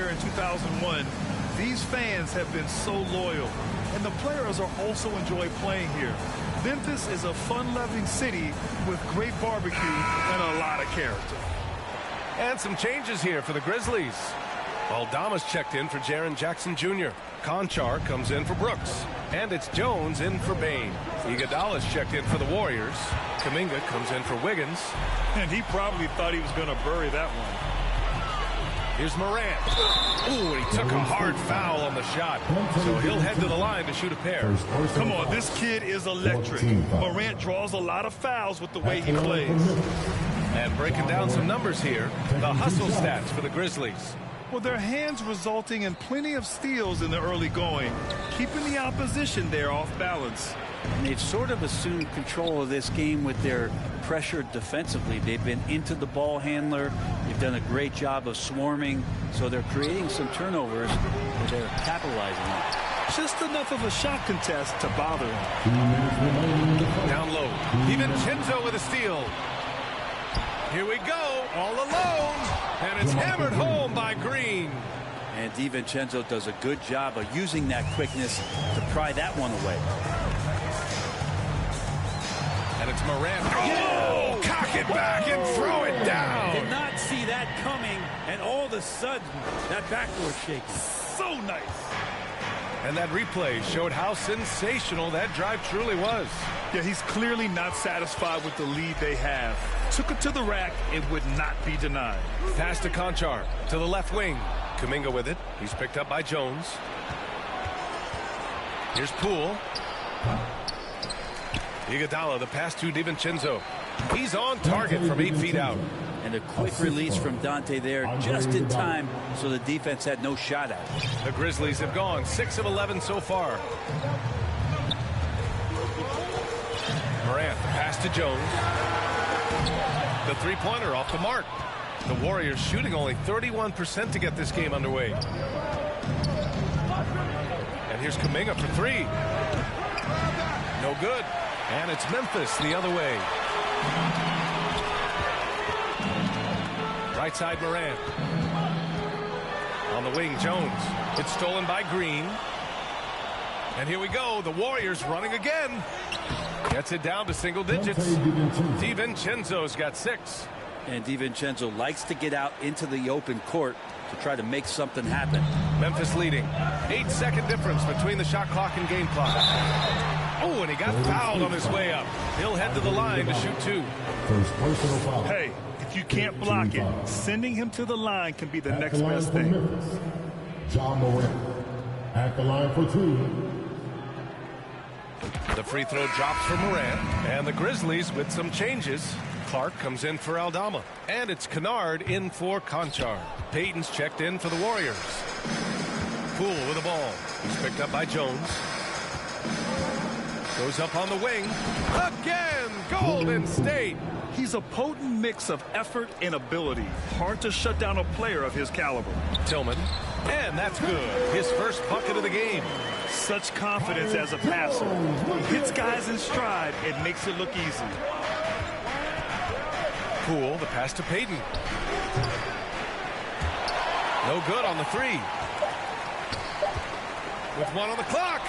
here in 2001, these fans have been so loyal, and the players are also enjoy playing here. Memphis is a fun-loving city with great barbecue and a lot of character. And some changes here for the Grizzlies. Aldama's checked in for Jaren Jackson Jr. Conchar comes in for Brooks. And it's Jones in for Bain. Iguodala's checked in for the Warriors. Kuminga comes in for Wiggins. And he probably thought he was going to bury that one. Here's Morant. Ooh, and he took a hard foul on the shot. So he'll head to the line to shoot a pair. Come on, this kid is electric. Morant draws a lot of fouls with the way he plays. And breaking down some numbers here, the hustle stats for the Grizzlies. Well, their hands resulting in plenty of steals in the early going, keeping the opposition there off balance. And they've sort of assumed control of this game with their pressure defensively. They've been into the ball handler. They've done a great job of swarming. So they're creating some turnovers that they're capitalizing on. Just enough of a shot contest to bother him. Down low. DiVincenzo with a steal. Here we go, all alone. And it's hammered home by Green. And DiVincenzo does a good job of using that quickness to pry that one away. And it's Morant. Oh, cock it back and throw it down. Did not see that coming, and all of a sudden, that backboard shakes. So nice. And that replay showed how sensational that drive truly was. Yeah, he's clearly not satisfied with the lead they have. Took it to the rack and would not be denied. Pass to Conchar to the left wing. Kuminga with it. He's picked up by Jones. Here's Poole. Iguodala, the pass to DiVincenzo. He's on target from 8 feet out. And a quick release from Dante there just in time so the defense had no shot at it. The Grizzlies have gone 6 of 11 so far. Morant, pass to Jones. The three-pointer off the mark. The Warriors shooting only 31% to get this game underway. And here's Kuminga for three. No good. And it's Memphis the other way. Right side Morant. On the wing, Jones. It's stolen by Green. And here we go. The Warriors running again. Gets it down to single digits. DiVincenzo's got 6. And DiVincenzo likes to get out into the open court to try to make something happen. Memphis leading. 8-second difference between the shot clock and game clock. Oh, and he got fouled on his way up. He'll head to the line to shoot 2. Hey, if you can't block it, sending him to the line can be the next best thing. John Morant at the line for 2. The free throw drops for Morant, and the Grizzlies with some changes. Clark comes in for Aldama, and it's Kennard in for Conchar. Payton's checked in for the Warriors. Poole with the ball. He's picked up by Jones. Goes up on the wing. Again, Golden State. He's a potent mix of effort and ability. Hard to shut down a player of his caliber. Tillman, and that's good. His first bucket of the game. Such confidence as a passer. He hits guys in stride and makes it look easy. Poole, the pass to Payton. No good on the three. With 1 on the clock.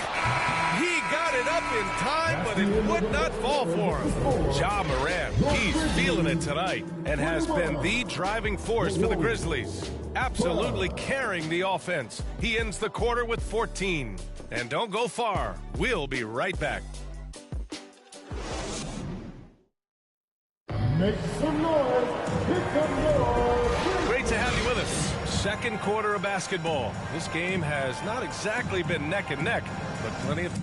He got it up in time, but it would not fall for him. Ja Morant, he's feeling it tonight and has been the driving force for the Grizzlies. Absolutely carrying the offense. He ends the quarter with 14. And don't go far. We'll be right back. Make some noise. Make some noise. Great to have you with us. Second quarter of basketball. This game has not exactly been neck and neck, but plenty of...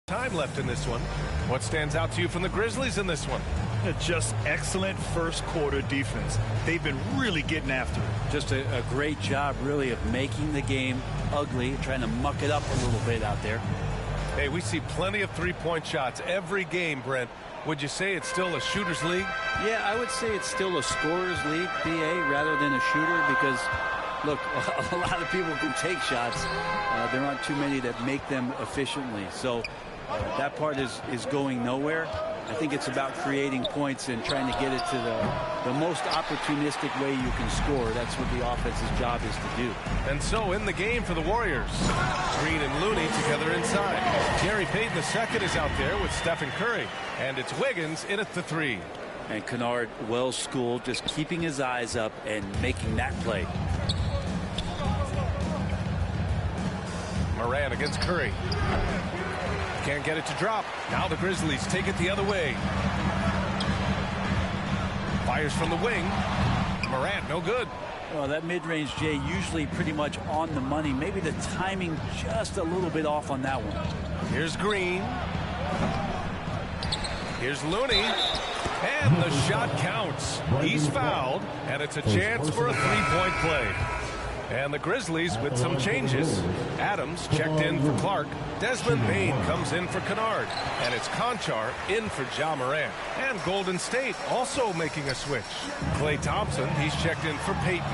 time left in this one. What stands out to you from the Grizzlies in this one? Just excellent first quarter defense. They've been really getting after it. Just a great job, really, of making the game ugly, trying to muck it up a little bit out there. Hey, we see plenty of three-point shots every game, Brent. Would you say it's still a shooter's league? Yeah, I would say it's still a scorer's league, BA, rather than a shooter, because Look, a lot of people can take shots. There aren't too many that make them efficiently. So that part is going nowhere. I think it's about creating points and trying to get it to the most opportunistic way you can score. That's what the offense's job is to do. And so in the game for the Warriors, Green and Looney together inside. Gary Payton II is out there with Stephen Curry. And it's Wiggins in at the 3. And Kennard, well schooled, just keeping his eyes up and making that play. Moran against Curry. Can't get it to drop. Now the Grizzlies take it the other way. Fires from the wing. Morant, no good. Well, that mid-range, Jay, usually pretty much on the money. Maybe the timing just a little bit off on that one. Here's Green. Here's Looney. And the shot counts. He's fouled, and it's a chance for a three-point play. And the Grizzlies with some changes. Adams checked in for Clark. Desmond Bain comes in for Kennard. And it's Conchar in for Ja Morant. And Golden State also making a switch. Klay Thompson, he's checked in for Payton.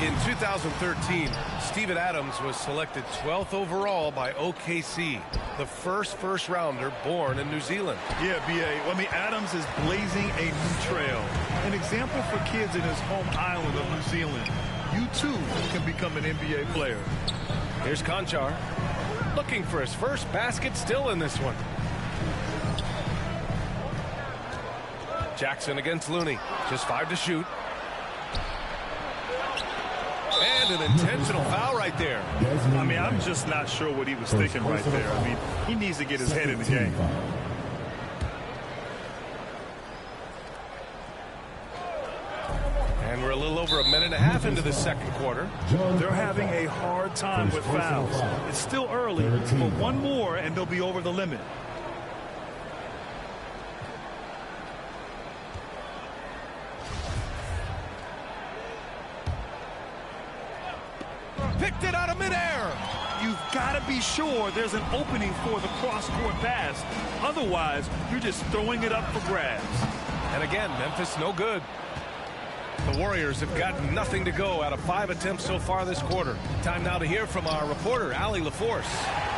In 2013, Steven Adams was selected 12th overall by OKC, the first rounder born in New Zealand. Yeah, B.A. I mean, Adams is blazing a new trail. An example for kids in his home island of New Zealand. You too can become an NBA player. Here's Conchar, looking for his first basket, still in this one. Jackson against Looney, just 5 to shoot. And an intentional foul right there. I mean, I'm just not sure what he was thinking right there. I mean, he needs to get his head in the game. And we're a little over a minute and a half into the second quarter. They're having a hard time with fouls. It's still early, but one more and they'll be over the limit. Picked it out of midair. You've got to be sure there's an opening for the cross-court pass. Otherwise, you're just throwing it up for grabs. And again, Memphis no good. The Warriors have got nothing to go out of 5 attempts so far this quarter. Time now to hear from our reporter, Allie LaForce.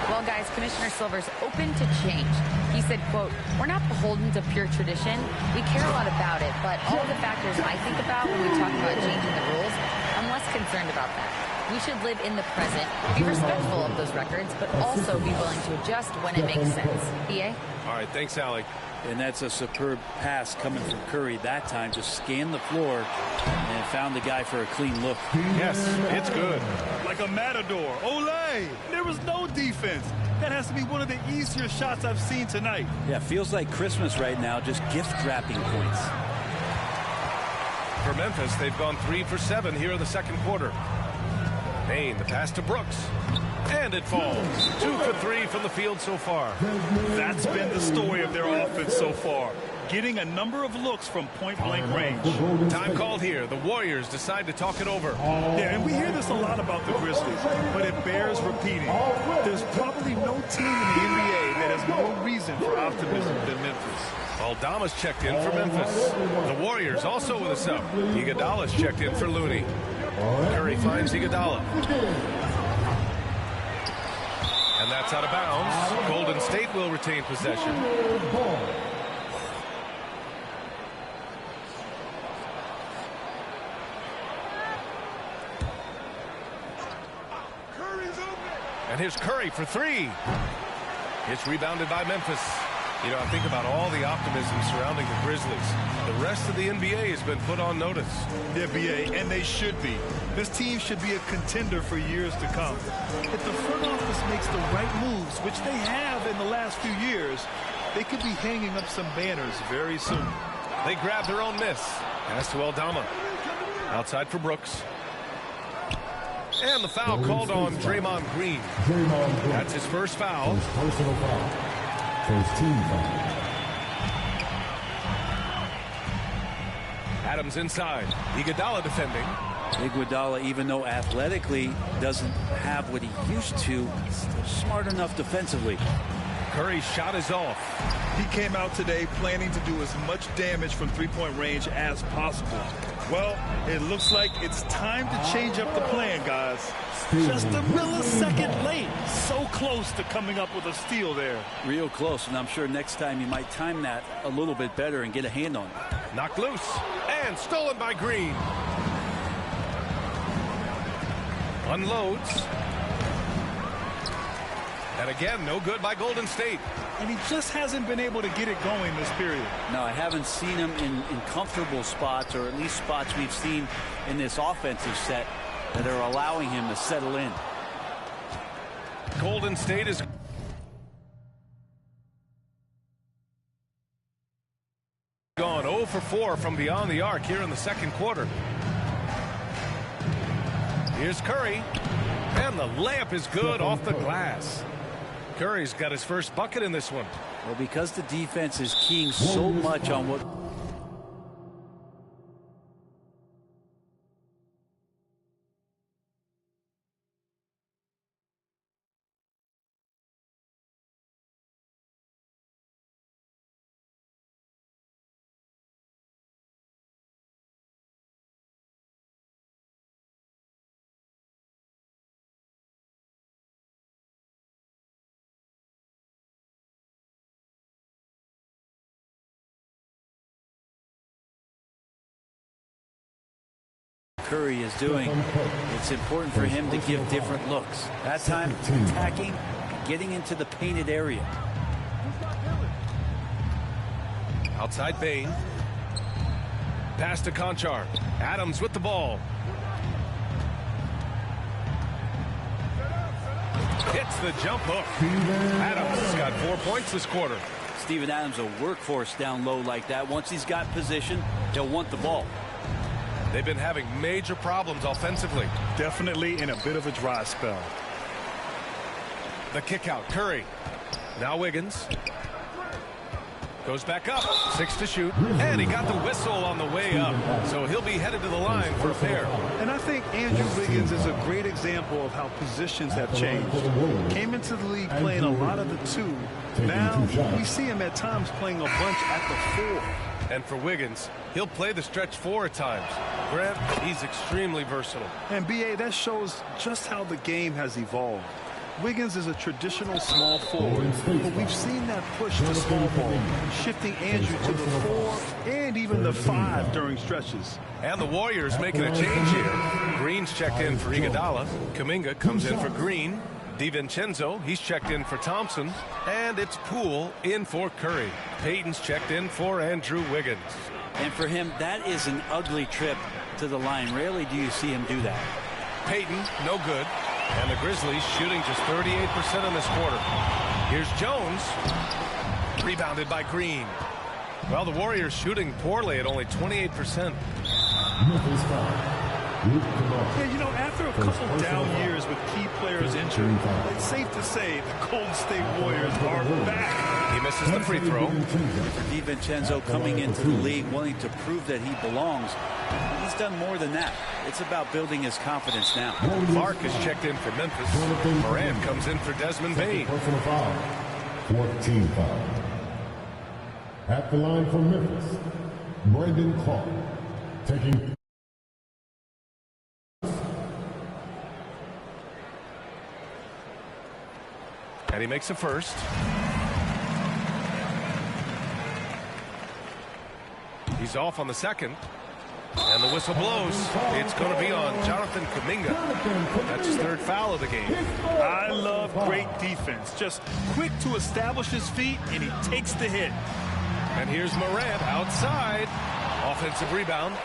Well, guys, Commissioner Silver's open to change. He said, quote, "We're not beholden to pure tradition. We care a lot about it, but all of the factors I think about when we talk about changing the rules, I'm less concerned about that. We should live in the present, be respectful of those records, but also be willing to adjust when it makes sense." B.A.? All right, thanks, Allie. And that's a superb pass coming from Curry that time. Just scanned the floor and found the guy for a clean look. Yes, it's good. Like a matador. Olay! There was no defense. That has to be one of the easier shots I've seen tonight. Yeah, feels like Christmas right now, just gift-wrapping points. For Memphis, they've gone 3 for 7 here in the second quarter. Payne, the pass to Brooks. And it falls. 2 for 3 from the field so far. That's been the story of their offense so far. Getting a number of looks from point-blank range. Time called here. The Warriors decide to talk it over. Yeah, and we hear this a lot about the Grizzlies, but it bears repeating. There's probably no team in the NBA that has more reason for optimism than Memphis. Aldama's checked in for Memphis. The Warriors also with a sub. Iguodala's checked in for Looney. Curry finds Iguodala. And that's out of bounds. Golden State will retain possession. And here's Curry for 3. It's rebounded by Memphis. You know, I think about all the optimism surrounding the Grizzlies. The rest of the NBA has been put on notice. The NBA, and they should be. This team should be a contender for years to come. If the front office makes the right moves, which they have in the last few years, they could be hanging up some banners very soon. They grab their own miss. Pass to Aldama. Outside for Brooks. And the foul called on Draymond Green. That's his first foul. Personal foul. First team foul. Adams inside. Iguodala defending. Iguodala, even though athletically doesn't have what he used to, still smart enough defensively. Curry's shot is off. He came out today planning to do as much damage from three-point range as possible. Well, it looks like it's time to change up the plan, guys. Just a millisecond late. So close to coming up with a steal there. Real close, and I'm sure next time you might time that a little bit better and get a hand on it. Knocked loose and stolen by Green. Unloads. And again, no good by Golden State. And he just hasn't been able to get it going this period. No, I haven't seen him in comfortable spots, or at least spots we've seen in this offensive set that are allowing him to settle in. Golden State is gone 0 for 4 from beyond the arc here in the second quarter. Here's Curry, and the layup is good off the glass. Curry's got his first bucket in this one. Well, because the defense is keying so much on what Curry is doing, it's important for him to give different looks. That time, attacking, getting into the painted area. Outside Bain. Pass to Conchar. Adams with the ball. Hits the jump hook. Adams has got 4 points this quarter. Steven Adams, a workhorse down low like that. Once he's got position, he'll want the ball. They've been having major problems offensively. Definitely in a bit of a dry spell. The kick out. Curry. Now Wiggins. Goes back up. 6 to shoot. And he got the whistle on the way up. So he'll be headed to the line for a pair. And I think Andrew Wiggins is a great example of how positions have changed. Came into the league playing a lot of the 2. Now we see him at times playing a bunch at the 4. And for Wiggins, he'll play the stretch 4 at times. Grant, he's extremely versatile. And B.A., that shows just how the game has evolved. Wiggins is a traditional small forward, but we've seen that push to small ball, shifting Andrew to the 4 and even the 5 during stretches. And the Warriors making a change here. Green's checked in for Iguodala. Kuminga comes in for Green. DiVincenzo, he's checked in for Thompson. And it's Poole in for Curry. Payton's checked in for Andrew Wiggins. And for him, that is an ugly trip to the line. Rarely do you see him do that. Payton, no good. And the Grizzlies shooting just 38% in this quarter. Here's Jones. Rebounded by Green. Well, the Warriors shooting poorly at only 28%. Yeah, you know, after a couple down years with key players injured, it's safe to say the Golden State Warriors are back. He misses the free throw. DiVincenzo coming into the league wanting to prove that he belongs. He's done more than that. It's about building his confidence now. Clark is checked in for Memphis. Moran comes in for Desmond Bain. 14 foul. At the line for Memphis, Brandon Clark taking. And he makes a first. He's off on the second. And the whistle blows. It's going to be on Jonathan Kuminga. That's his 3rd foul of the game. I love great defense. Just quick to establish his feet, and he takes the hit. And here's Morant outside. Offensive rebound.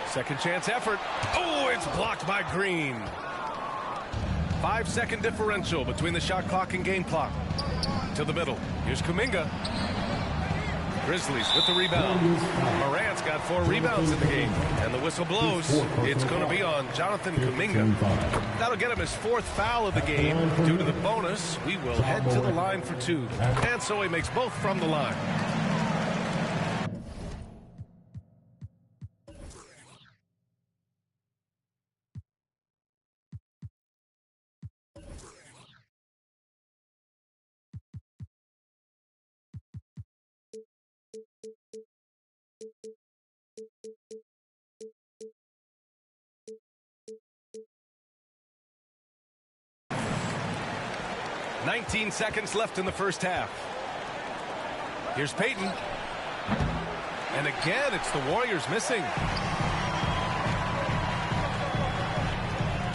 Second chance effort. Oh, it's blocked by Green. 5-second differential between the shot clock and game clock. To the middle. Here's Kuminga. Grizzlies with the rebound. Morant's got 4 rebounds in the game. And the whistle blows. It's going to be on Jonathan Kuminga. That'll get him his 4th foul of the game. Due to the bonus, we will head to the line for 2. And so he makes both from the line. "19 seconds left in the first half. Here's Peyton. And again, it's the Warriors missing.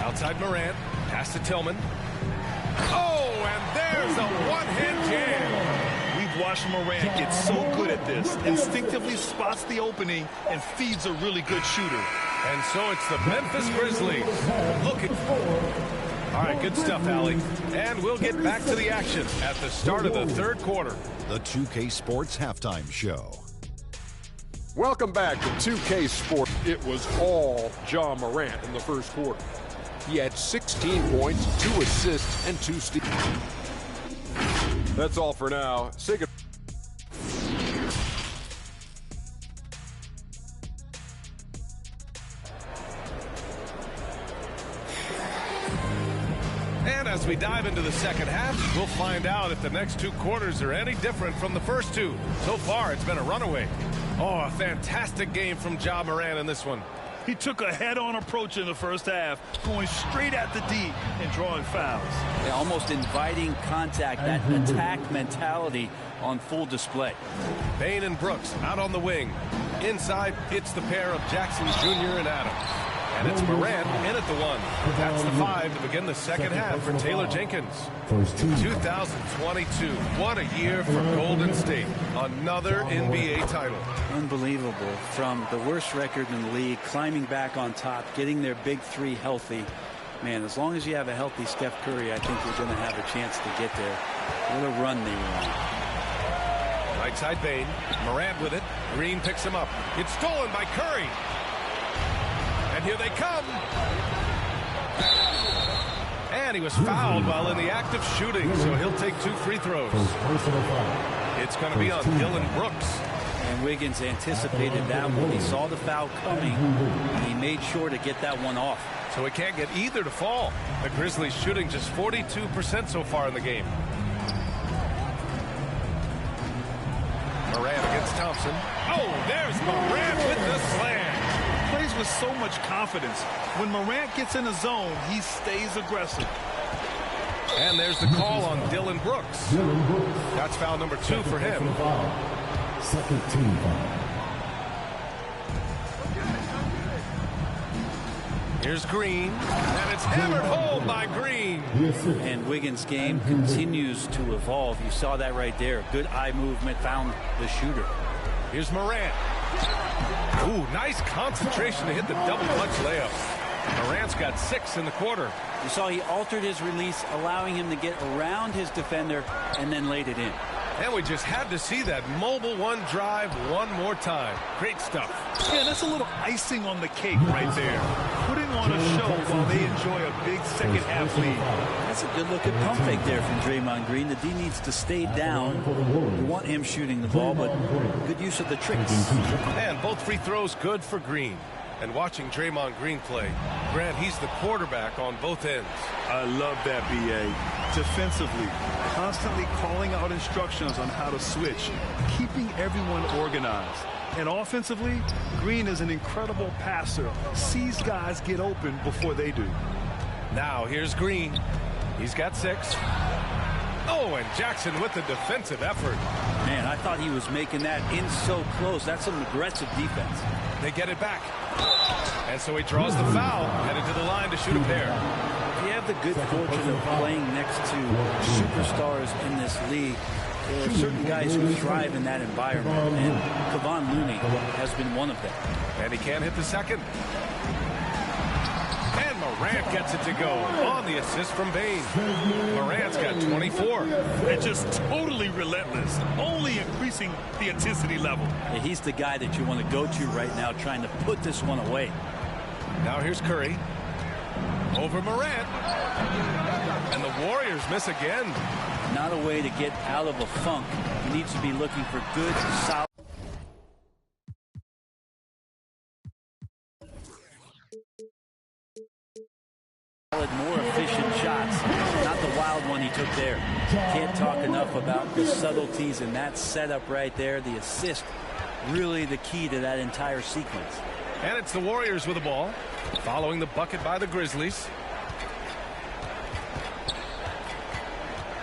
Outside Morant. Pass to Tillman. Oh, and there's a one-hand jam. We've watched Morant get so good at this. Instinctively spots the opening and feeds a really good shooter. And so it's the Memphis Grizzlies. All right, good stuff, Allie. And we'll get back to the action at the start of the third quarter. The 2K Sports Halftime Show. Welcome back to 2K Sports. It was all Ja Morant in the first quarter. He had 16 points, 2 assists, and 2 steals. That's all for now. Say goodbye. And as we dive into the second half, we'll find out if the next 2 quarters are any different from the first 2. So far, it's been a runaway. Oh, a fantastic game from Ja Morant in this one. He took a head-on approach in the first half, going straight at the D and drawing fouls. Yeah, almost inviting contact, that attack mentality on full display. Bane and Brooks out on the wing. Inside, it's the pair of Jackson Jr. and Adams. And it's Morant in at the 1. That's the 5 to begin the second half for Taylor Jenkins. 2022. What a year for Golden State. Another NBA title. Unbelievable. From the worst record in the league, climbing back on top, getting their big 3 healthy. Man, as long as you have a healthy Steph Curry, I think we're going to have a chance to get there. What a run they were on. Right side Bane. Morant with it. Green picks him up. It's stolen by Curry. And here they come. And he was fouled while in the act of shooting, so he'll take 2 free throws. It's going to be on Dylan Brooks. And Wiggins anticipated that when he saw the foul coming, and he made sure to get that one off. So he can't get either to fall. The Grizzlies shooting just 42% so far in the game. Morant against Thompson. Oh, there's Morant with the slam. Plays with so much confidence. When Morant gets in the zone, he stays aggressive. And there's the call on Dylan Brooks. That's foul number 2 for him. Second team foul. Here's Green, and it's hammered home by Green. And Wiggins' game continues to evolve. You saw that right there. Good eye movement, found the shooter. Here's Morant. Ooh, nice concentration to hit the double clutch layup. Morant's got 6 in the quarter. You saw he altered his release, allowing him to get around his defender and then laid it in. And we just had to see that mobile 1 drive one more time. Great stuff. Yeah, that's a little icing on the cake right there. Putting on a show while they enjoy a big second half lead. That's a good look at pump fake there from Draymond Green. The D needs to stay down. You want him shooting the ball, but good use of the tricks. And both free throws good for Green. And watching Draymond Green play, Grant, he's the quarterback on both ends. I love that, B.A. Defensively, constantly calling out instructions on how to switch, keeping everyone organized. And offensively, Green is an incredible passer, sees guys get open before they do. Now here's Green. He's got 6. Oh, and Jackson with the defensive effort. Man, I thought he was making that in so close. That's some aggressive defense. They get it back. And so he draws the foul, headed to the line to shoot a pair. If you have the good fortune of playing next to superstars in this league, there are certain guys who thrive in that environment, and Kevon Looney has been one of them. And he can't hit the second. And Morant gets it to go on the assist from Bane. Morant's got 24. And just totally relentless, only increasing the intensity level. Yeah, he's the guy that you want to go to right now, trying to put this one away. Now here's Curry. Over Morant. And the Warriors miss again. Not a way to get out of a funk. He needs to be looking for good, solid. More efficient shots, not the wild one he took there. Can't talk enough about the subtleties in that setup right there, the assist really the key to that entire sequence. And it's the Warriors with the ball, following the bucket by the Grizzlies.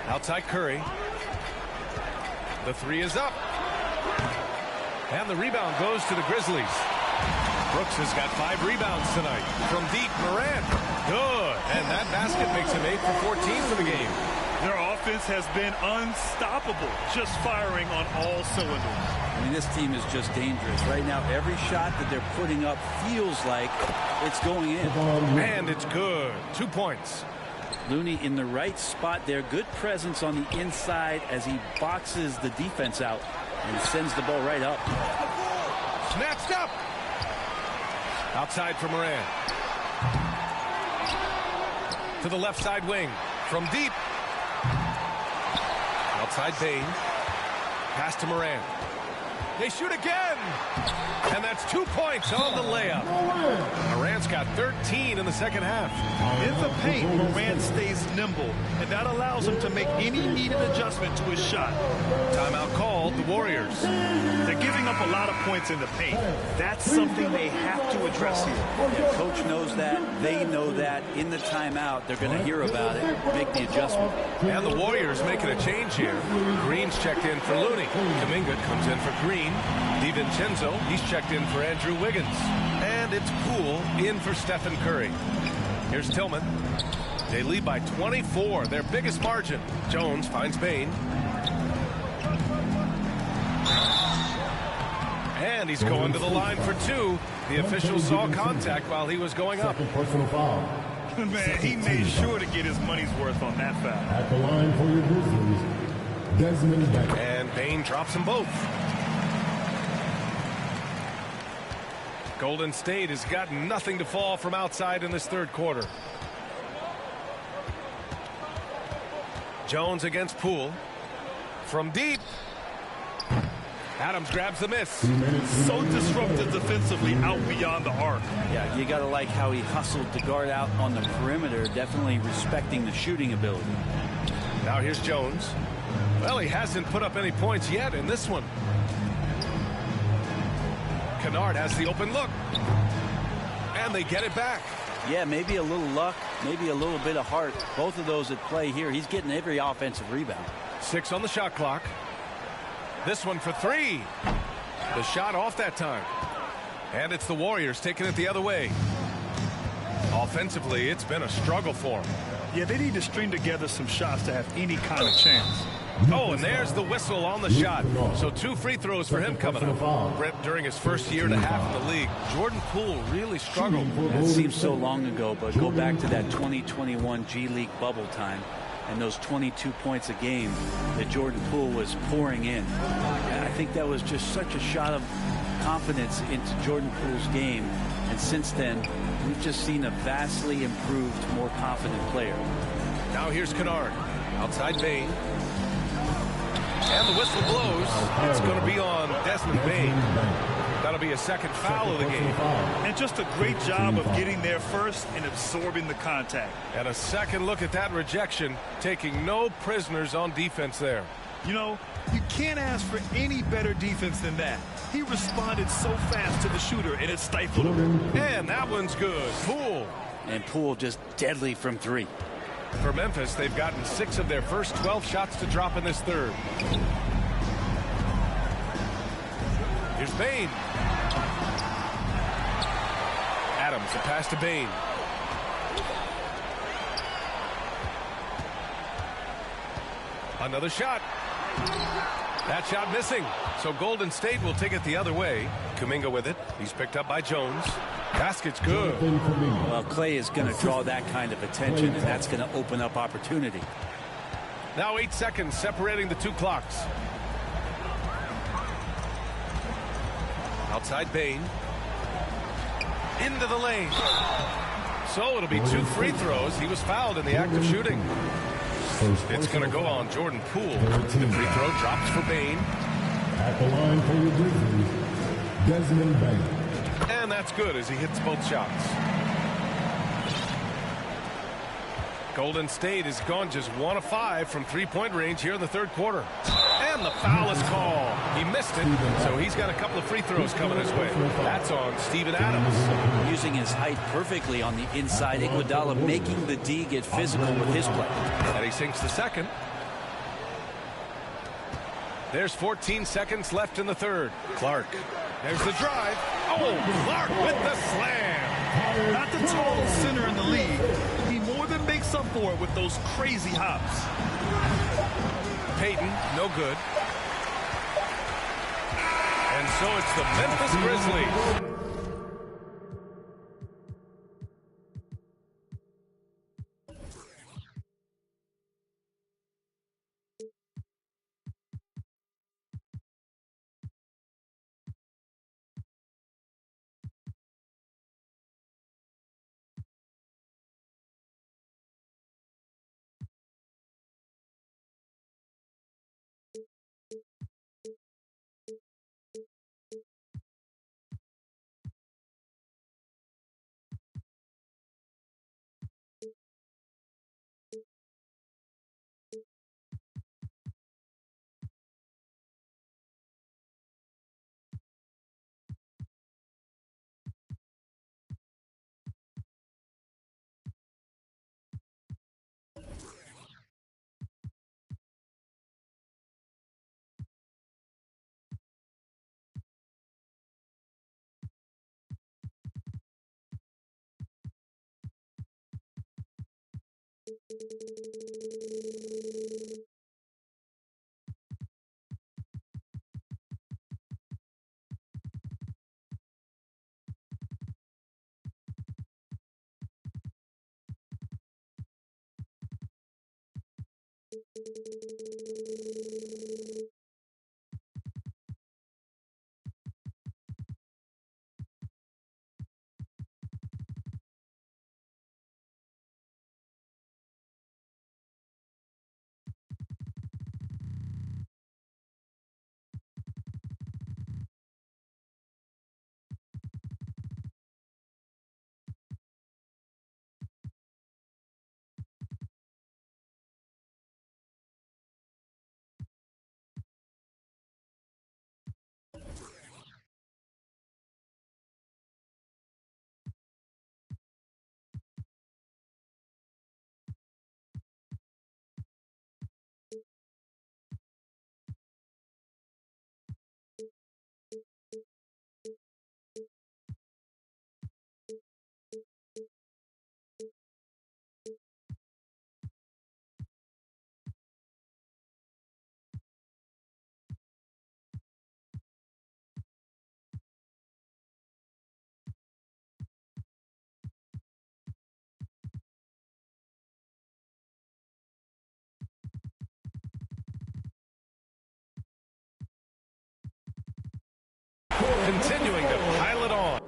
Outside Curry. The three is up. And the rebound goes to the Grizzlies. Brooks has got 5 rebounds tonight. From deep, Morant. Good. And that basket makes him 8 for 14 for the game. Their offense has been unstoppable, just firing on all cylinders. I mean, this team is just dangerous. Right now, every shot that they're putting up feels like it's going in. And it's good. 2 points. Looney in the right spot there. Good presence on the inside as he boxes the defense out and sends the ball right up. Snatched up. Outside for Morant. To the left side wing. From deep. Outside Bain. Pass to Morant. They shoot again. And that's 2 points on the layup. Morant's got 13 in the second half. In the paint, Morant stays nimble, and that allows him to make any needed adjustment to his shot. Timeout called, the Warriors. They're giving up a lot of points in the paint. That's something they have to address here. Yeah, coach knows that. They know that. In the timeout, they're going to hear about it, make the adjustment. And the Warriors making a change here. Green's checked in for Looney. Kuminga comes in for Green. DiVincenzo, he's checked in for Andrew Wiggins. And it's Poole in for Stephen Curry. Here's Tillman. They lead by 24, their biggest margin. Jones finds Bain. And he's going to the line for 2. The official saw contact while he was going up. Personal foul. Man, he made sure to get his money's worth on that foul. At the line for your Grizzlies, Desmond Bain. And Bain drops them both. Golden State has got nothing to fall from outside in this third quarter. Jones against Poole. From deep. Adams grabs the miss. So disruptive defensively out beyond the arc. Yeah, you got to like how he hustled to guard out on the perimeter, definitely respecting the shooting ability. Now here's Jones. Well, he hasn't put up any points yet in this one. Kennard has the open look. And they get it back. Yeah, maybe a little luck, maybe a little bit of heart. Both of those at play here. He's getting every offensive rebound. 6 on the shot clock. This one for 3. The shot off that time. And it's the Warriors taking it the other way. Offensively, it's been a struggle for them. Yeah, they need to string together some shots to have any kind of chance. Oh, and there's the whistle on the shot. So 2 free throws for him coming up. Brett, during his first year and a half in the league, Jordan Poole really struggled. That seems so long ago, but go back to that 2021 G League bubble time and those 22 points a game that Jordan Poole was pouring in. And I think that was just such a shot of confidence into Jordan Poole's game. And since then, we've just seen a vastly improved, more confident player. Now here's Kennard. Outside Bain. And the whistle blows. It's going to be on Desmond Bain. That'll be a second foul of the game. And just a great job of getting there first and absorbing the contact. And a second look at that rejection, taking no prisoners on defense there. You know, you can't ask for any better defense than that. He responded so fast to the shooter, and it stifled him. And that one's good. Poole. And Poole just deadly from 3. For Memphis, they've gotten 6 of their first 12 shots to drop in this third. Here's Bain. Adams, a pass to Bain. Another shot. That shot missing. So Golden State will take it the other way. Kuminga with it. He's picked up by Jones. Basket's good. Well, Clay is going to draw that kind of attention, and that's going to open up opportunity. Now 8 seconds separating the 2 clocks. Outside Bain. Into the lane. So it'll be 2 free throws. He was fouled in the act of shooting. It's going to go on Jordan Poole. The free throw drops for Bain. At the line for your Grizzlies, Desmond Bain. And that's good as he hits both shots. Golden State has gone just 1 of 5 from 3-point range here in the third quarter. And the foul is called. He missed it, so he's got a couple of free throws coming his way. That's on Steven Adams. Using his height perfectly on the inside. Iguodala making the D get physical with his play. And he sinks the second. There's 14 seconds left in the third. Clark. There's the drive. Oh, Clark with the slam. Not the tallest center in the league. He more than makes up for it with those crazy hops. Payton, no good. And so it's the Memphis Grizzlies. Continuing to pile it on.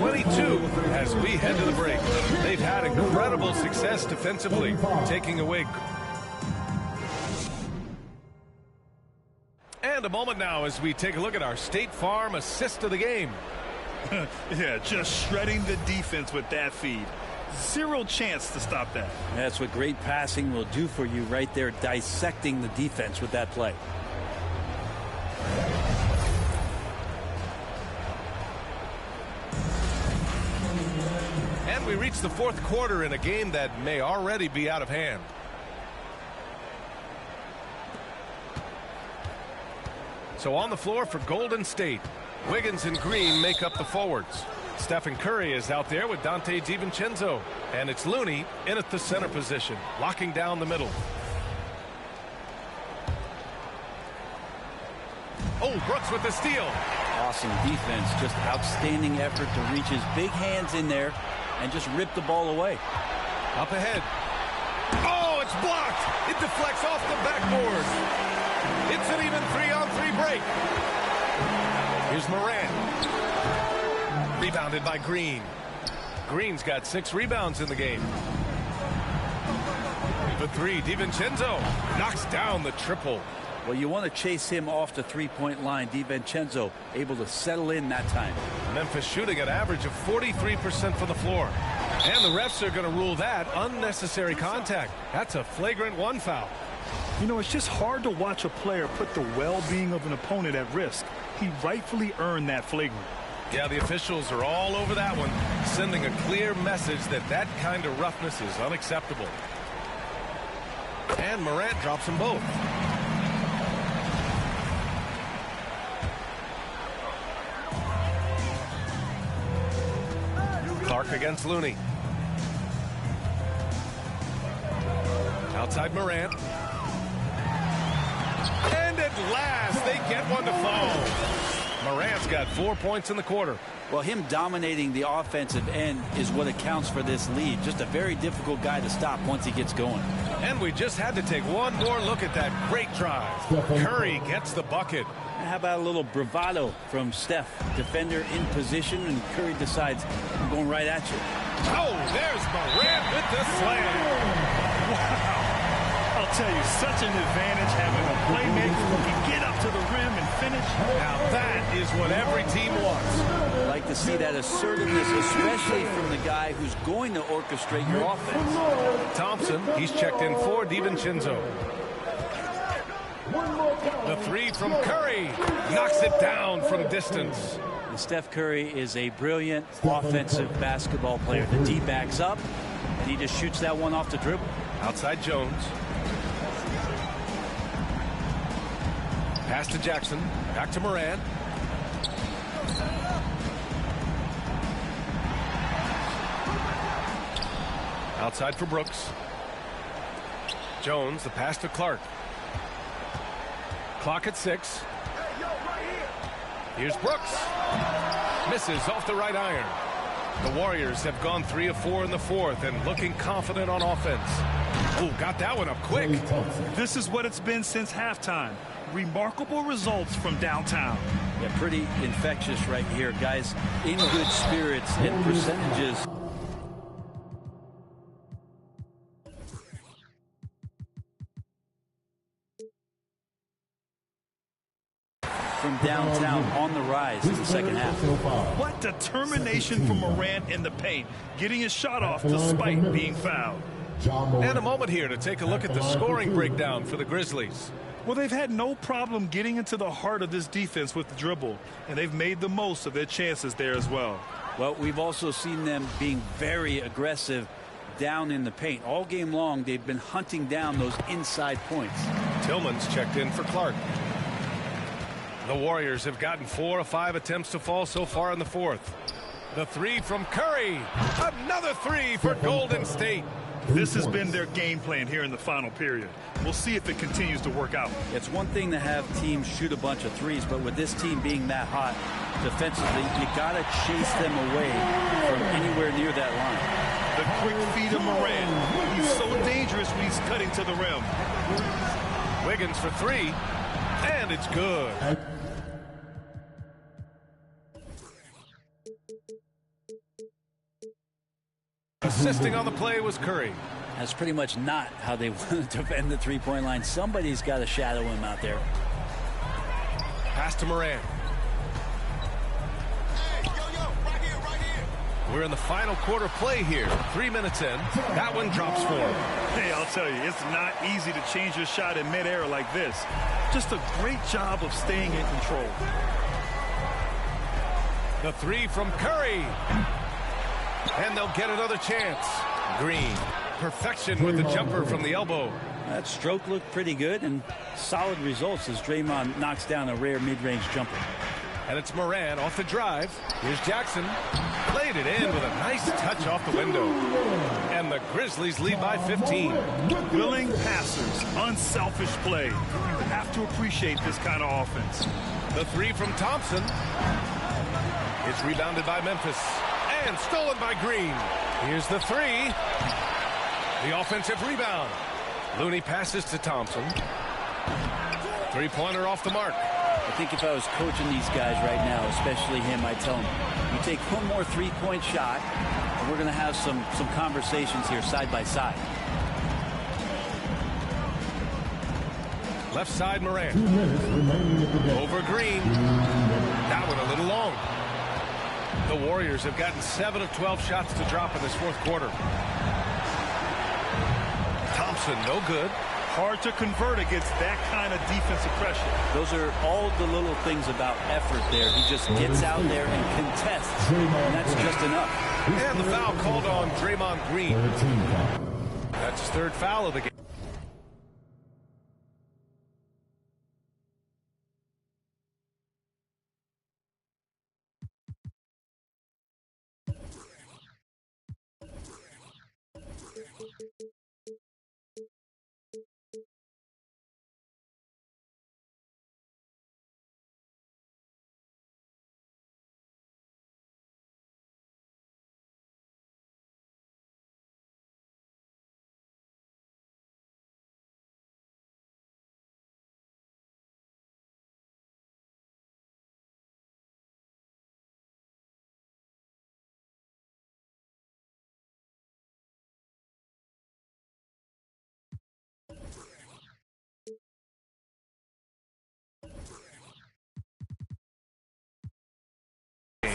22 as we head to the break. They've had incredible success defensively, taking away. And a moment now as we take a look at our State Farm assist of the game. Yeah, just shredding the defense with that feed. Zero chance to stop that. That's what great passing will do for you right there, dissecting the defense with that play. And we reach the fourth quarter in a game that may already be out of hand. So on the floor for Golden State, Wiggins and Green make up the forwards. Stephen Curry is out there with Dante DiVincenzo. And it's Looney in at the center position, locking down the middle. Oh, Brooks with the steal. Awesome defense, just outstanding effort to reach his big hands in there and just rip the ball away. Up ahead. Oh, it's blocked. It deflects off the backboard. It's an even 3-on-3 break. Here's Morant. Rebounded by Green. Green's got 6 rebounds in the game. The 3, DiVincenzo knocks down the triple. Well, you want to chase him off the three-point line. DiVincenzo able to settle in that time. Memphis shooting an average of 43% from the floor. And the refs are going to rule that unnecessary contact. That's a flagrant 1 foul. You know, it's just hard to watch a player put the well-being of an opponent at risk. He rightfully earned that flagrant. Yeah, the officials are all over that one, sending a clear message that that kind of roughness is unacceptable. And Morant drops them both. Clark against Looney. Outside Morant. And at last, they get one to fall. Morant's got 4 points in the quarter. Well, him dominating the offensive end is what accounts for this lead. Just a very difficult guy to stop once he gets going. And we just had to take one more look at that great drive. Curry gets the bucket. How about a little bravado from Steph? Defender in position, and Curry decides, I'm going right at you. Oh, there's Morant with the slam. Wow. I'll tell you, such an advantage having a playmaker who can get up to the rim and finish. Now that is what every team wants. I like to see that assertiveness, especially from the guy who's going to orchestrate your offense. Thompson, he's checked in for DiVincenzo. The 3 from Curry knocks it down from distance. And Steph Curry is a brilliant offensive basketball player. The D backs up, and he just shoots that one off the dribble. Outside Jones. Pass to Jackson. Back to Morant. Outside for Brooks. Jones, the pass to Clark. Clock at 6. Here's Brooks. Misses off the right iron. The Warriors have gone 3 of 4 in the fourth and looking confident on offense. Oh, got that one up quick. This is what it's been since halftime. Remarkable results from downtown. Yeah, pretty infectious right here, guys. In good spirits and percentages. From downtown on the rise in the second half. What determination from Morant in the paint, getting his shot off despite being fouled. And a moment here to take a look at the scoring breakdown for the Grizzlies. Well, they've had no problem getting into the heart of this defense with the dribble, and they've made the most of their chances there as well. Well, we've also seen them being very aggressive down in the paint. All game long, they've been hunting down those inside points. Tillman's checked in for Clark. The Warriors have gotten 4 of 5 attempts to fall so far in the fourth. The 3 from Curry. Another 3 for Golden State. This has been their game plan here in the final period. We'll see if it continues to work out. It's one thing to have teams shoot a bunch of threes, but with this team being that hot defensively, you got to chase them away from anywhere near that line. The quick feed of Morant. He's so dangerous when he's cutting to the rim. Wiggins for 3, and it's good. Assisting on the play was Curry. That's pretty much not how they want to defend the three-point line. Somebody's got to shadow him out there. Pass to Morant. We're in the final quarter play here. 3 minutes in. That one drops for him. Hey, I'll tell you, it's not easy to change your shot in midair like this. Just a great job of staying in control. The three from Curry. And they'll get another chance. Green. Perfection with the jumper from the elbow. That stroke looked pretty good, and solid results as Draymond knocks down a rare mid-range jumper. And it's Morant off the drive. Here's Jackson. Played it in with a nice touch off the window. And the Grizzlies lead by 15. Willing passers, unselfish play. You have to appreciate this kind of offense. The three from Thompson. It's rebounded by Memphis. And stolen by Green. Here's the three. The offensive rebound. Looney passes to Thompson. Three-pointer off the mark. I think if I was coaching these guys right now, especially him, I'd tell him, you take one more three-point shot, and we're going to have some conversations here side by side. Left side, Morant. Over Green. That one a little long. The Warriors have gotten 7 of 12 shots to drop in this fourth quarter. Thompson, no good. Hard to convert against that kind of defensive pressure. Those are all the little things about effort there. He just gets out there and contests, and that's just enough. And the foul called on Draymond Green. That's his third foul of the game.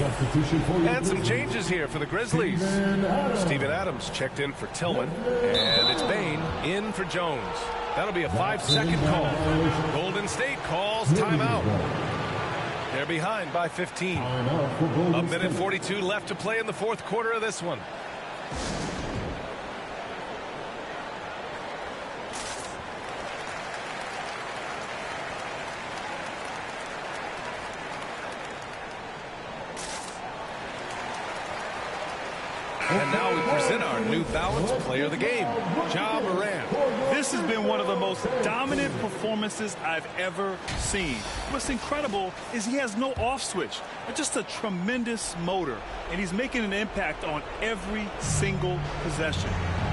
And some changes here for the Grizzlies. Steven Adams checked in for Tillman. And it's Bain in for Jones. That'll be a 5-second call. Golden State calls timeout. They're behind by 15. A minute 42 left to play in the fourth quarter of this one. And now we present our New Balance Player of the Game, Ja Morant. This has been one of the most dominant performances I've ever seen. What's incredible is he has no off switch. Just a tremendous motor. And he's making an impact on every single possession.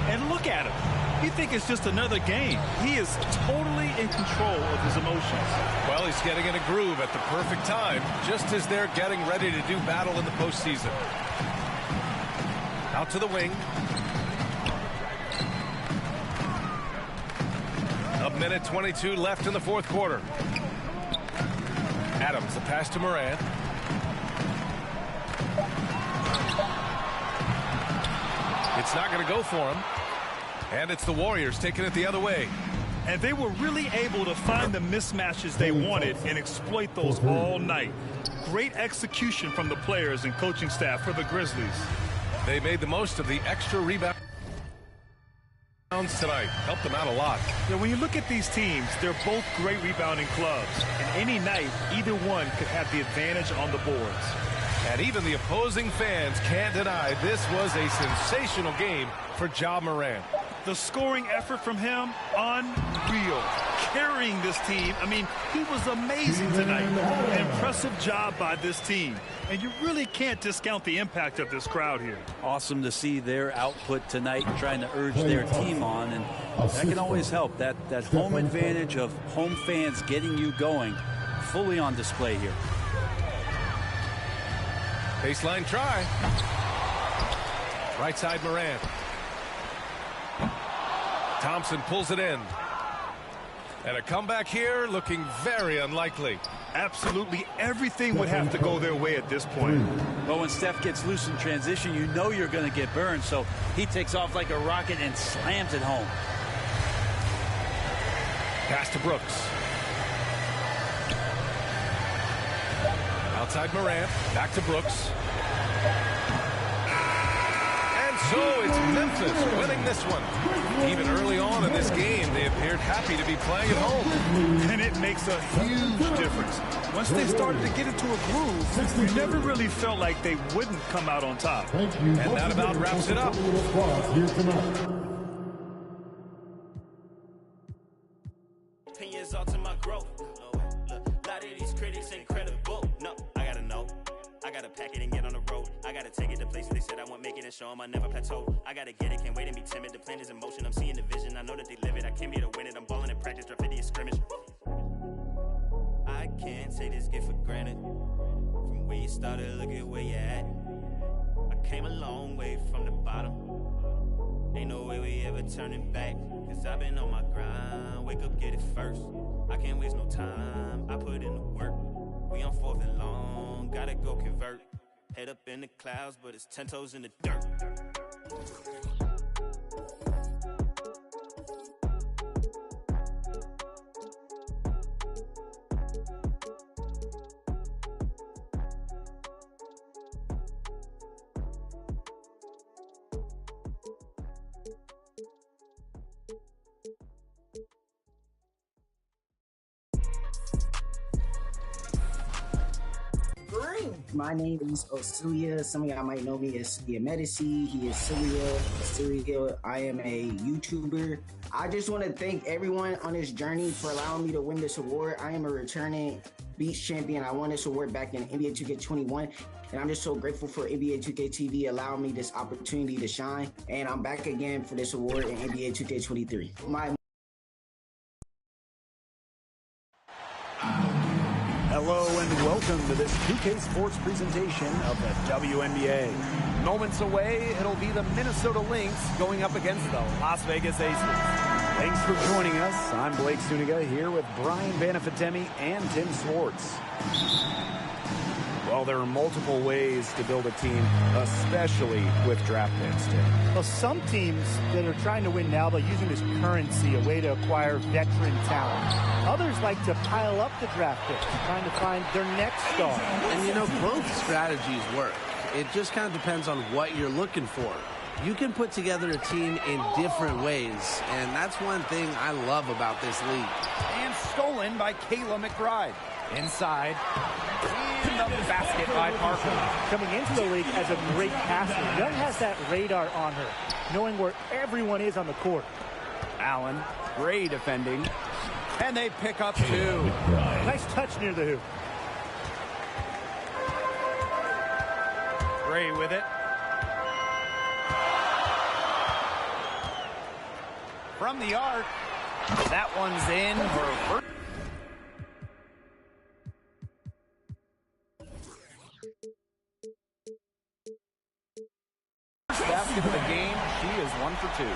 And look at him. You think it's just another game. He is totally in control of his emotions. Well, he's getting in a groove at the perfect time, just as they're getting ready to do battle in the postseason. Out to the wing. A minute 22 left in the fourth quarter. Adams, the pass to Morant. It's not going to go for him. And it's the Warriors taking it the other way. And they were really able to find the mismatches they wanted and exploit those all night. Great execution from the players and coaching staff for the Grizzlies. They made the most of the extra rebounds tonight. Helped them out a lot. Yeah, when you look at these teams, they're both great rebounding clubs. And any night, either one could have the advantage on the boards. And even the opposing fans can't deny this was a sensational game for Ja Morant. The scoring effort from him, unreal. Carrying this team, I mean, he was amazing tonight. An impressive job by this team. And you really can't discount the impact of this crowd here. Awesome to see their output tonight, trying to urge their team on. And that can always help. That home advantage of home fans getting you going, fully on display here. Baseline try. Right side Morant. Thompson pulls it in. And a comeback here looking very unlikely. Absolutely everything would have to go their way at this point. But when Steph gets loose in transition, you know you're going to get burned. So he takes off like a rocket and slams it home. Pass to Brooks. Outside Morant. Back to Brooks. So it's Memphis winning this one. Even early on in this game, they appeared happy to be playing at home. And it makes a huge difference. Once they started to get into a groove, we never really felt like they wouldn't come out on top. And that about wraps it up. 10 years off to my growth. Look, a lot of these critics incredible. No, I gotta know. I gotta pack it and get on the road. I gotta take it to places they said I won't make it and show them I never plateau. I gotta get it, can't wait and be timid. The plan is in motion, I'm seeing the vision. I know that they live it, I came here to win it. I'm balling in practice, graffiti and scrimmage. I can't take this gift for granted. From where you started, look at where you're at. I came a long way from the bottom. Ain't no way we ever turning back. Cause I've been on my grind, wake up, get it first. I can't waste no time, I put in the work. We on 4th and long, gotta go convert. Head up in the clouds, but it's 10 toes in the dirt. My name is Osuya. Some of y'all might know me as Suya Medici. He is Suya. I am a YouTuber. I just want to thank everyone on this journey for allowing me to win this award. I am a returning Beach champion. I won this award back in NBA 2K21. And I'm just so grateful for NBA 2K TV allowing me this opportunity to shine. And I'm back again for this award in NBA 2K23. Hello and welcome to this 2K Sports presentation of the WNBA. Moments away, it'll be the Minnesota Lynx going up against the Las Vegas Aces. Thanks for joining us. I'm Blake Suniga here with Brian Banafitemi and Tim Swartz. Well, there are multiple ways to build a team, especially with draft picks, Tim. Well, some teams that are trying to win now, they're using this currency, a way to acquire veteran talent. Others like to pile up the draft picks, trying to find their next star. And, you know, both strategies work. It just kind of depends on what you're looking for. You can put together a team in different ways, and that's one thing I love about this league. And stolen by Kayla McBride. Inside. In the basket by Parker. Coming into the league as a great passer. Young has that radar on her, knowing where everyone is on the court. Allen, great defending. And they pick up two. Nice touch near the hoop. Gray with it. From the arc. That one's in for first. Basket of the game. She is 1 for 2.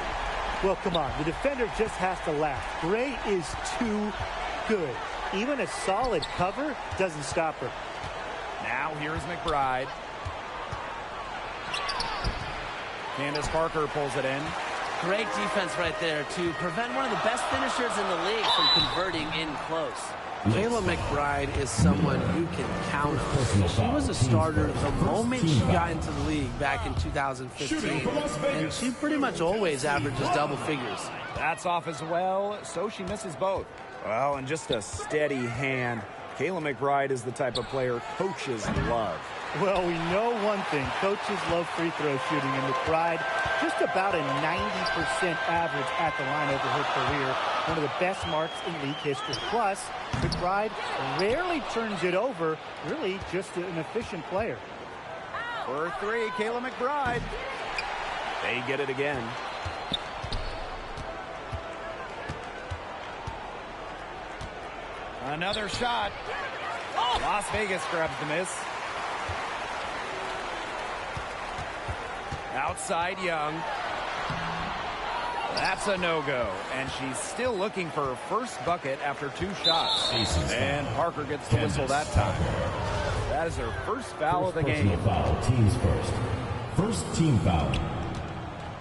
Well, come on. The defender just has to laugh. Gray is too good. Even a solid cover doesn't stop her. Now here's McBride. Candace Parker pulls it in. Great defense right there to prevent one of the best finishers in the league from converting in close. Kayla McBride is someone you can count on. She was a starter the moment she got into the league back in 2015, and she pretty much always averages double figures. That's off as well, so she misses both. Well, and just a steady hand. Kayla McBride is the type of player coaches love. Well, we know one thing. Coaches love free throw shooting, and McBride just about a 90% average at the line over her career. One of the best marks in league history. Plus, McBride rarely turns it over. Really just an efficient player. For three, Kayla McBride. They get it again. Another shot. Las Vegas grabs the miss. Outside Young. That's a no-go, and she's still looking for her first bucket after 2 shots. And Parker gets the whistle that time. That is her first foul of the game. Foul, teams first. First team foul.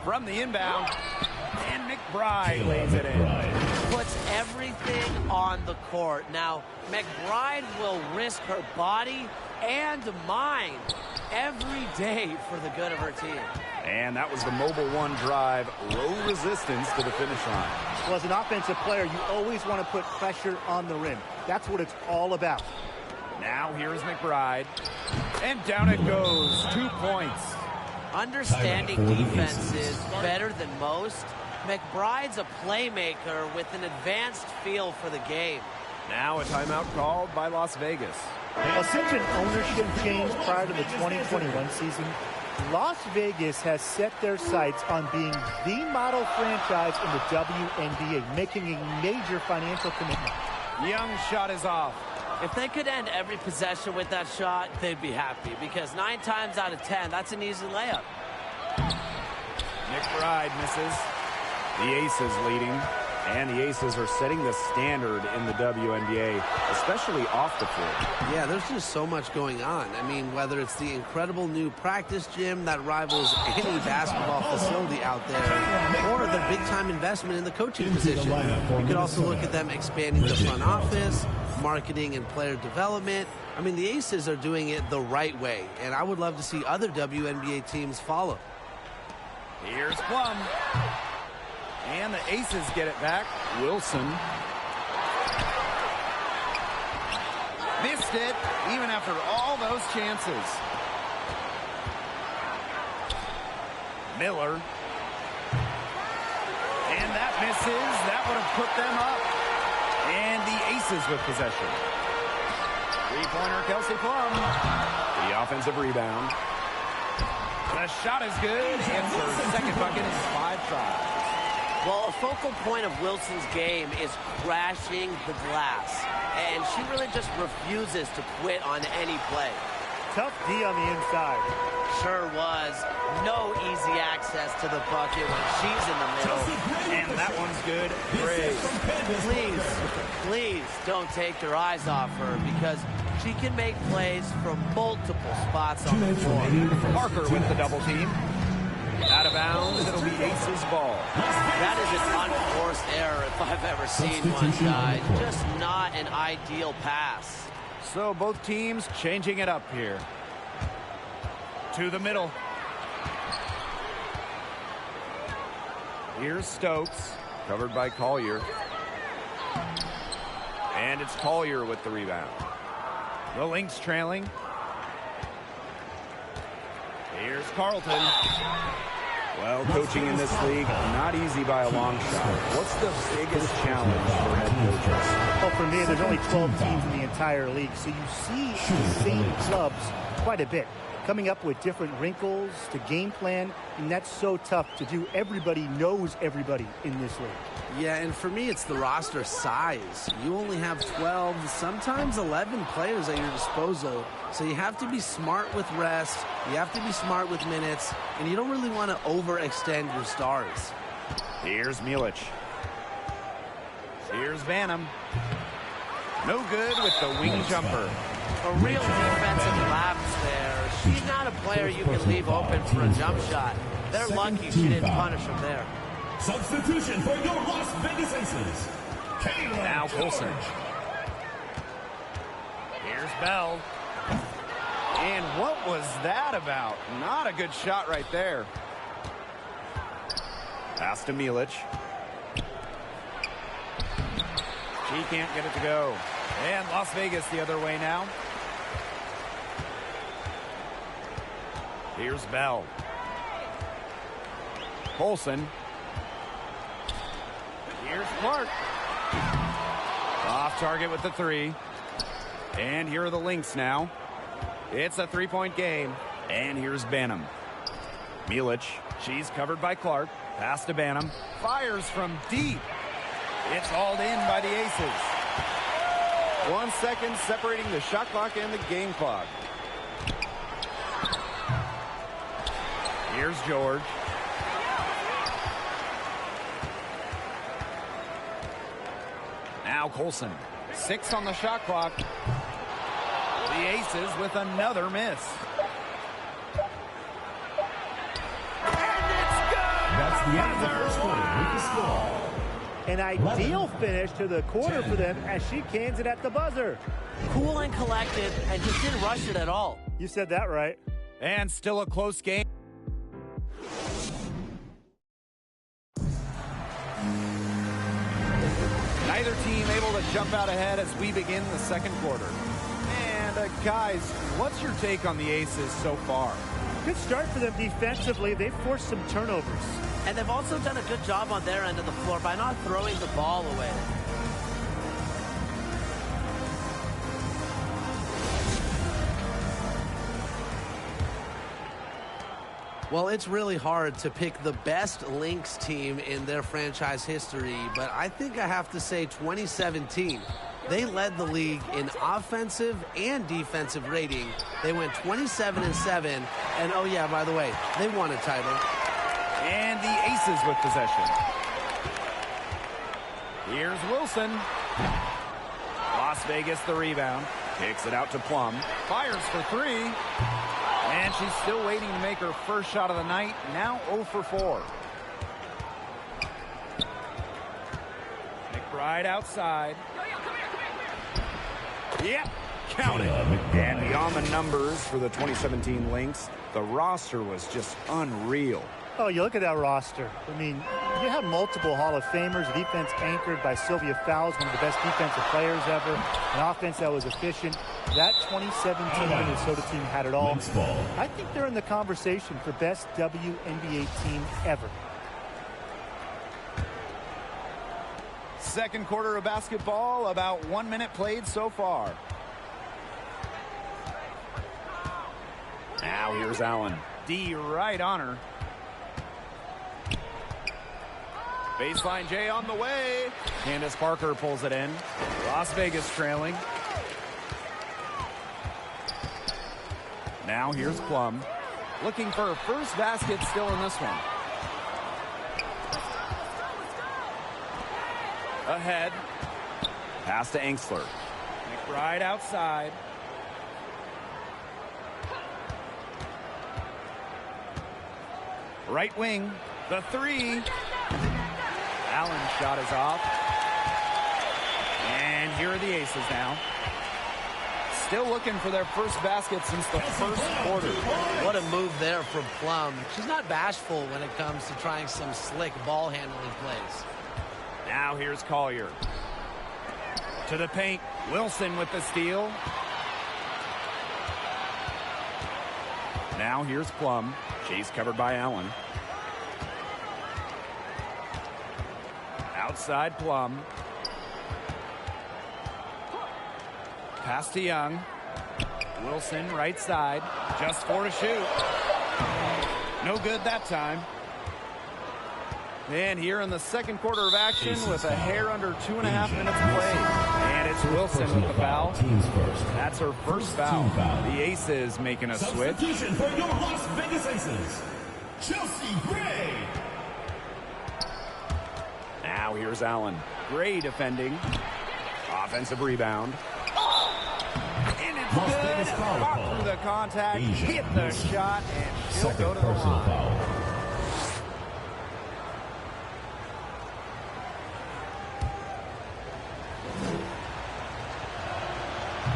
From the inbound, and McBride lays it in. Puts everything on the court. Now, McBride will risk her body and mind every day for the good of her team. And that was the Mobile One drive. Low resistance to the finish line. Well, as an offensive player, you always want to put pressure on the rim. That's what it's all about. Now here's McBride. And down it goes. 2 points. Understanding defense is better than most. McBride's a playmaker with an advanced feel for the game. Now a timeout called by Las Vegas. Well, since an ownership change prior to the 2021 season, Las Vegas has set their sights on being the model franchise in the WNBA, making a major financial commitment. Young shot is off. If they could end every possession with that shot, they'd be happy, because 9 times out of 10, that's an easy layup. McBride misses. The Aces leading, and the Aces are setting the standard in the WNBA, especially off the floor. Yeah, there's just so much going on. I mean, whether it's the incredible new practice gym that rivals any basketball facility out there, or the big-time investment in the coaching position. You could also look at them expanding the front office, marketing and player development. I mean, the Aces are doing it the right way, and I would love to see other WNBA teams follow. Here's Plum. And the Aces get it back. Wilson. Missed it, even after all those chances. Miller. And that misses. That would have put them up. And the Aces with possession. Three-pointer, Kelsey Plum. The offensive rebound. The shot is good. And her second bucket in 5 tries. Well, a focal point of Wilson's game is crashing the glass. And she really just refuses to quit on any play. Tough D on the inside. Sure was. No easy access to the bucket when she's in the middle. And that one's good. Please don't take your eyes off her, because she can make plays from multiple spots on the floor. Parker with the double team. Out of bounds, it'll be Aces ball. That is an unforced error if I've ever seen one, guy. Just not an ideal pass. So both teams changing it up here. To the middle. Here's Stokes, covered by Collier. And it's Collier with the rebound. The Lynx trailing. Here's Carlton. Well, coaching in this league, not easy by a long shot. What's the biggest challenge for head coaches? Well, for me, there's only 12 teams in the entire league, so you see the same clubs quite a bit, coming up with different wrinkles to game plan, and that's so tough to do. Everybody knows everybody in this league. Yeah, and for me, it's the roster size. You only have 12, sometimes 11 players at your disposal. So you have to be smart with rest, you have to be smart with minutes, and you don't really want to overextend your stars. Here's Milic. Here's Vanham. No good with the wing jumper. A real defensive lapse there. She's not a player you can leave open for a jump shot. They're lucky she didn't punish him there. Substitution for your Las Vegas Aces. Now Colson. Here's Bell. And what was that about? Not a good shot right there. Pass to Milic. She can't get it to go. And Las Vegas the other way now. Here's Bell. Colson. Here's Clark. Off target with the 3. And here are the Lynx now. It's a 3-point game. And here's Banham. Milic. She's covered by Clark. Pass to Banham. Fires from deep. It's hauled in by the Aces. 1 second separating the shot clock and the game clock. Here's George. Now Colson. 6 on the shot clock. The Aces with another miss. That's the end of the first quarter with the score. An ideal finish to the quarter for them as she cans it at the buzzer. Cool and collected and just didn't rush it at all. You said that right. And still a close game. Neither team able to jump out ahead as we begin the second quarter. And guys, what's your take on the Aces so far? Good start for them defensively. They've forced some turnovers. And they've also done a good job on their end of the floor by not throwing the ball away. Well, it's really hard to pick the best Lynx team in their franchise history, but I think I have to say 2017. They led the league in offensive and defensive rating. They went 27-7, and oh yeah, by the way, they won a title. And the Aces with possession. Here's Wilson. Las Vegas the rebound. Kicks it out to Plum. Fires for 3. And she's still waiting to make her first shot of the night. Now 0 for 4. McBride outside. Yep, count it. And beyond the numbers for the 2017 Lynx, the roster was just unreal. Oh, you look at that roster. I mean, you have multiple Hall of Famers, defense anchored by Sylvia Fowles, one of the best defensive players ever, an offense that was efficient. That 2017 Minnesota team had it all. I think they're in the conversation for best WNBA team ever. Second quarter of basketball, about 1 minute played so far. Now here's Allen. D right on her. Baseline J on the way. Candace Parker pulls it in. Las Vegas trailing. Now here's Plum. Looking for her first basket still in this one. Ahead. Pass to Angsler. McBride outside. Right wing. The 3. Allen's shot is off. And here are the Aces now. Still looking for their first basket since the first quarter. What a move there from Plum. She's not bashful when it comes to trying some slick ball handling plays. Now here's Collier. To the paint. Wilson with the steal. Now here's Plum. She's covered by Allen. Outside Plum. Pass to Young. Wilson right side. Just 4 to shoot. No good that time. And here in the second quarter of action with a hair under 2.5 minutes played. And it's Wilson with the foul. That's her first foul. The Aces making a switch. Substitution for your Las Vegas Aces, Chelsea Gray. Now here's Allen. Gray defending. Offensive rebound. And it's good. Fought through the contact. Hit the shot. And she'll go to the line.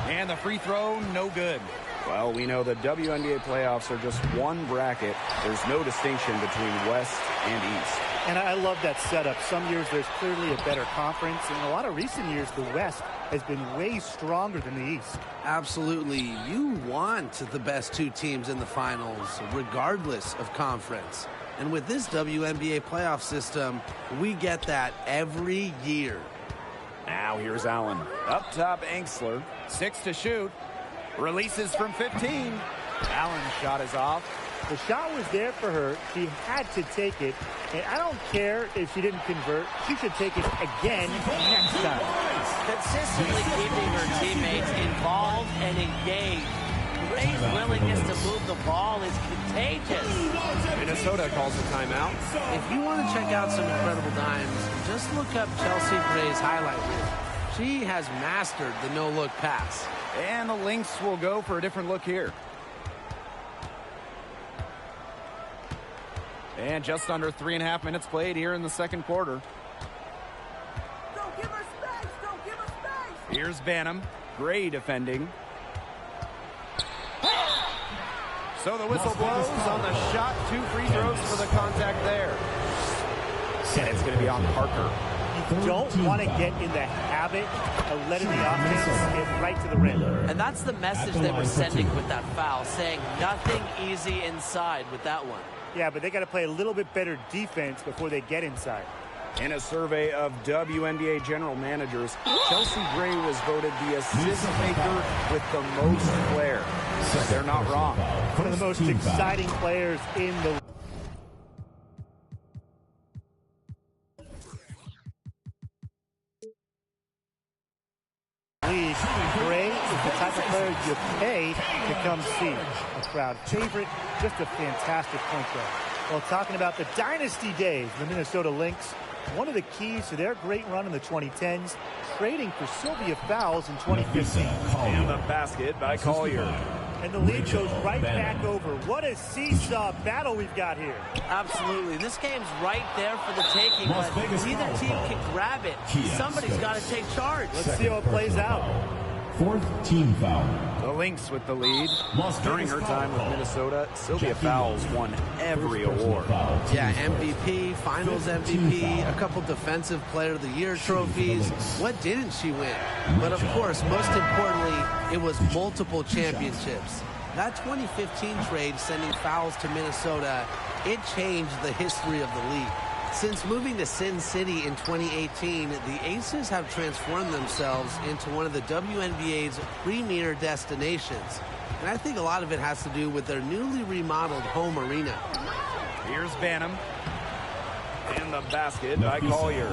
And the free throw, no good. Well, we know the WNBA playoffs are just one bracket. There's no distinction between West and East. And I love that setup. Some years there's clearly a better conference. In a lot of recent years, the West has been way stronger than the East. Absolutely. You want the best 2 teams in the finals, regardless of conference. And with this WNBA playoff system, we get that every year. Now here's Allen. Up top, Angsler. 6 to shoot. Releases from 15. Allen's shot is off. The shot was there for her. She had to take it. And I don't care if she didn't convert. She should take it again next time. Consistently keeping her teammates involved and engaged. Gray's willingness to move the ball is contagious. Minnesota calls a timeout. If you want to check out some incredible dimes, just look up Chelsea Gray's highlight reel. She has mastered the no-look pass. And the Lynx will go for a different look here. And just under 3.5 minutes played here in the second quarter. Don't give her space! Don't give her space! Here's Banham. Gray defending. So the whistle blows on the shot. 2 free throws for the contact there. And it's going to be on Parker. You don't want to get in the habit of letting the offense get right to the rim. And that's the message they were sending with that foul, saying nothing easy inside with that one. Yeah, but they got to play a little bit better defense before they get inside. In a survey of WNBA general managers, Chelsea Gray was voted the assist maker with the most flair. They're not wrong. One of the most exciting players in the league. Gray is the type of player you pay to come see. A crowd favorite, just a fantastic point guard. Well, talking about the dynasty days, the Minnesota Lynx, one of the keys to their great run in the 2010s, trading for Sylvia Fowles in 2015. And the basket by Collier. And the lead goes right back over. What a seesaw battle we've got here. Absolutely. This game's right there for the taking, but neither team can grab it. Somebody's got to take charge. Let's see how it plays out. 4th team foul. The Lynx with the lead. During her time with Minnesota, Sylvia Fowles won every award. Yeah, MVP, Finals MVP, a couple Defensive Player of the Year trophies. What didn't she win? But of course, most importantly, it was multiple championships. That 2015 trade sending Fowles to Minnesota, it changed the history of the league. Since moving to Sin City in 2018, the Aces have transformed themselves into one of the WNBA's premier destinations. And I think a lot of it has to do with their newly remodeled home arena. Here's Banham. And the basket by Collier.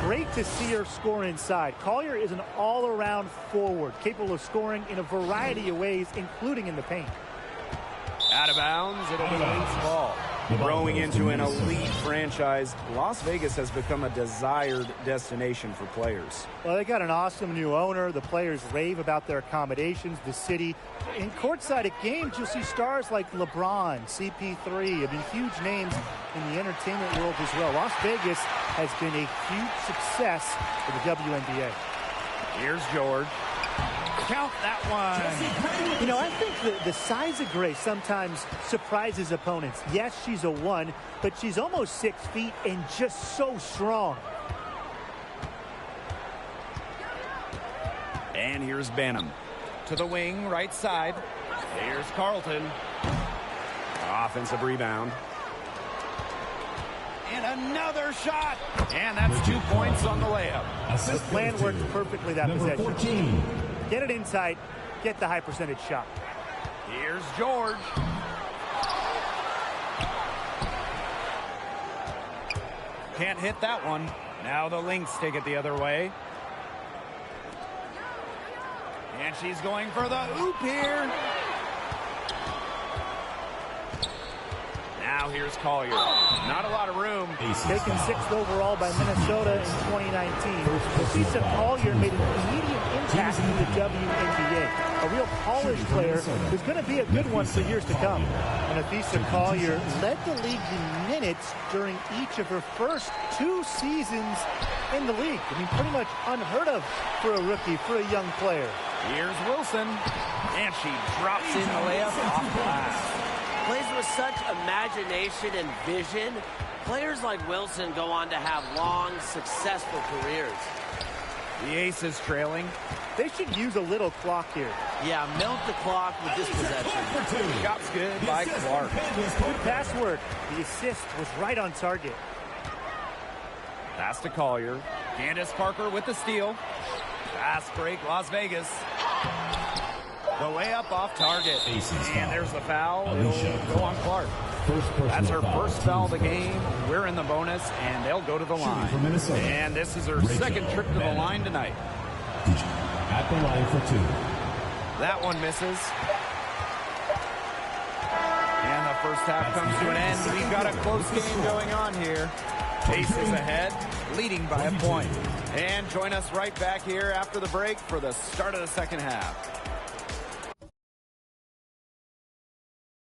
Great to see her score inside. Collier is an all-around forward, capable of scoring in a variety of ways, including in the paint. Out of bounds, it'll be Lynx ball. Growing into an elite franchise, Las Vegas has become a desired destination for players. Well, they got an awesome new owner. The players rave about their accommodations, the city. In courtside at games, you'll see stars like LeBron, CP3, huge names in the entertainment world as well. Las Vegas has been a huge success for the WNBA. Here's George. Count that one. You know, I think the size of Gray sometimes surprises opponents. Yes, she's a 1, but she's almost 6 feet and just so strong. And here's Banham. To the wing, right side. Here's Carlton. Offensive rebound. And another shot. And that's 2 points on the layup. The plan works perfectly that possession. 14. Get it inside, get the high percentage shot. Here's George. Can't hit that one. Now the Lynx take it the other way. And she's going for the oop here. Now here's Collier. Not a lot of room. Taken 6th overall by Minnesota in 2019. Lisa Collier made an immediate impact in the WNBA. A real polished player who's going to be a good one for years to come. And Lisa Collier led the league in minutes during each of her first 2 seasons in the league. Pretty much unheard of for a rookie, for a young player. Here's Wilson. And she drops in the layup off glass. Plays with such imagination and vision. Players like Wilson go on to have long, successful careers. The Aces trailing. They should use a little clock here. Yeah, milk the clock with this possession. Shots good by Clark. Good pass work. The assist was right on target. Pass to Collier. Candace Parker with the steal. Fast break, Las Vegas. The layup off target. And there's the foul. It'll go on Clark. That's her first foul of the game. We're in the bonus, and they'll go to the line. And this is her second trip to the line tonight. At the line for 2. That one misses. And the first half comes to an end. We've got a close game going on here. Aces ahead, leading by a point. And join us right back here after the break for the start of the second half.